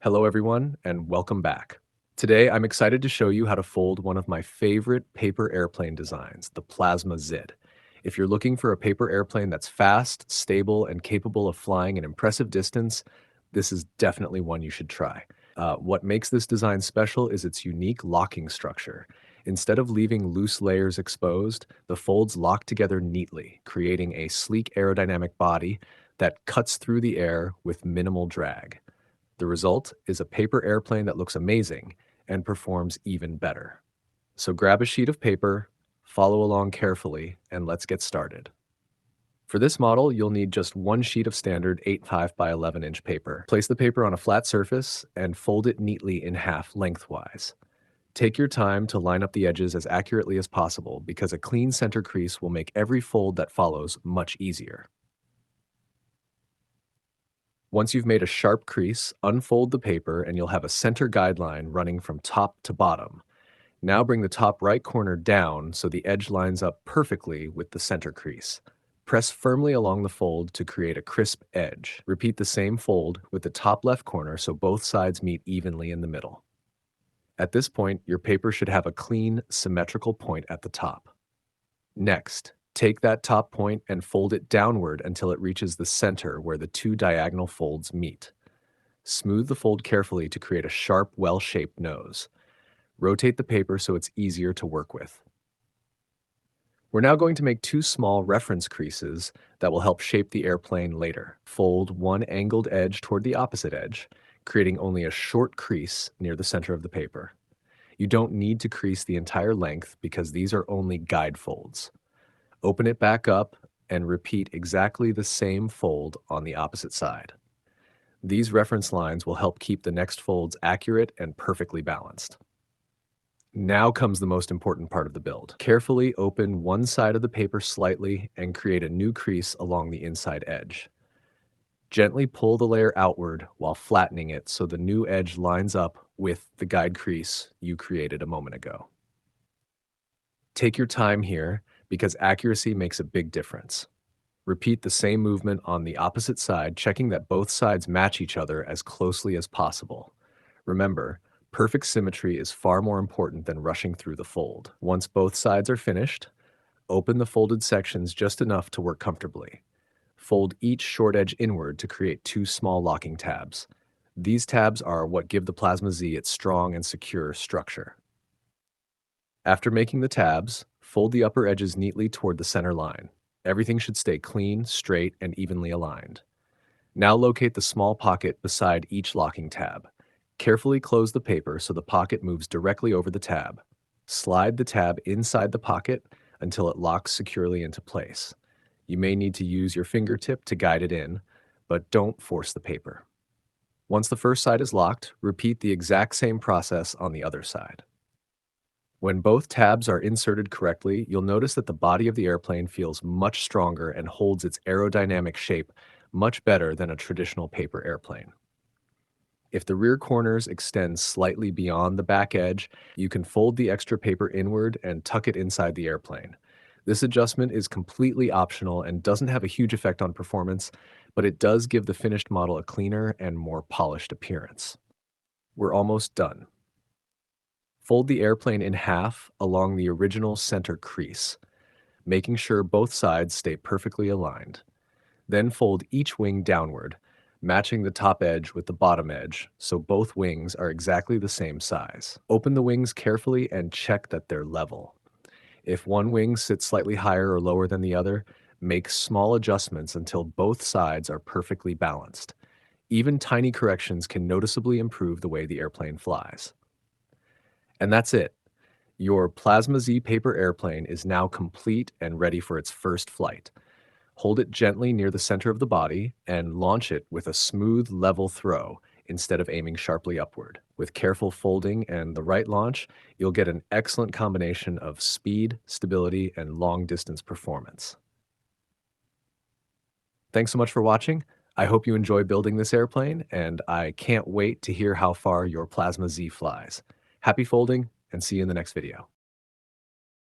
Hello, everyone, and welcome back. Today, I'm excited to show you how to fold one of my favorite paper airplane designs, the Plasma Zid. If you're looking for a paper airplane that's fast, stable, and capable of flying an impressive distance, this is definitely one you should try. What makes this design special is its unique locking structure. Instead of leaving loose layers exposed, the folds lock together neatly, creating a sleek aerodynamic body that cuts through the air with minimal drag. The result is a paper airplane that looks amazing and performs even better. So grab a sheet of paper, follow along carefully, and let's get started. For this model, you'll need just one sheet of standard 8.5 by 11-inch paper. Place the paper on a flat surface and fold it neatly in half lengthwise. Take your time to line up the edges as accurately as possible because a clean center crease will make every fold that follows much easier. Once you've made a sharp crease, unfold the paper and you'll have a center guideline running from top to bottom. Now bring the top right corner down so the edge lines up perfectly with the center crease. Press firmly along the fold to create a crisp edge. Repeat the same fold with the top left corner so both sides meet evenly in the middle. At this point, your paper should have a clean, symmetrical point at the top. Next, take that top point and fold it downward until it reaches the center where the two diagonal folds meet. Smooth the fold carefully to create a sharp, well-shaped nose. Rotate the paper so it's easier to work with. We're now going to make two small reference creases that will help shape the airplane later. Fold one angled edge toward the opposite edge, creating only a short crease near the center of the paper. You don't need to crease the entire length because these are only guide folds. Open it back up and repeat exactly the same fold on the opposite side. These reference lines will help keep the next folds accurate and perfectly balanced. Now comes the most important part of the build. Carefully open one side of the paper slightly and create a new crease along the inside edge. Gently pull the layer outward while flattening it so the new edge lines up with the guide crease you created a moment ago. Take your time here because accuracy makes a big difference. Repeat the same movement on the opposite side, checking that both sides match each other as closely as possible. Remember, perfect symmetry is far more important than rushing through the fold. Once both sides are finished, open the folded sections just enough to work comfortably. Fold each short edge inward to create two small locking tabs. These tabs are what give the Plasma Z its strong and secure structure. After making the tabs, fold the upper edges neatly toward the center line. Everything should stay clean, straight, and evenly aligned. Now locate the small pocket beside each locking tab. Carefully close the paper so the pocket moves directly over the tab. Slide the tab inside the pocket until it locks securely into place. You may need to use your fingertip to guide it in, but don't force the paper. Once the first side is locked, repeat the exact same process on the other side. When both tabs are inserted correctly, you'll notice that the body of the airplane feels much stronger and holds its aerodynamic shape much better than a traditional paper airplane. If the rear corners extend slightly beyond the back edge, you can fold the extra paper inward and tuck it inside the airplane. This adjustment is completely optional and doesn't have a huge effect on performance, but it does give the finished model a cleaner and more polished appearance. We're almost done. Fold the airplane in half along the original center crease, making sure both sides stay perfectly aligned. Then fold each wing downward, matching the top edge with the bottom edge so both wings are exactly the same size. Open the wings carefully and check that they're level. If one wing sits slightly higher or lower than the other, make small adjustments until both sides are perfectly balanced. Even tiny corrections can noticeably improve the way the airplane flies. And that's it. Your Plasma Z paper airplane is now complete and ready for its first flight. Hold it gently near the center of the body and launch it with a smooth, level throw instead of aiming sharply upward. With careful folding and the right launch, you'll get an excellent combination of speed, stability, and long-distance performance. Thanks so much for watching. I hope you enjoy building this airplane, and I can't wait to hear how far your Plasma Z flies. Happy folding, and see you in the next video.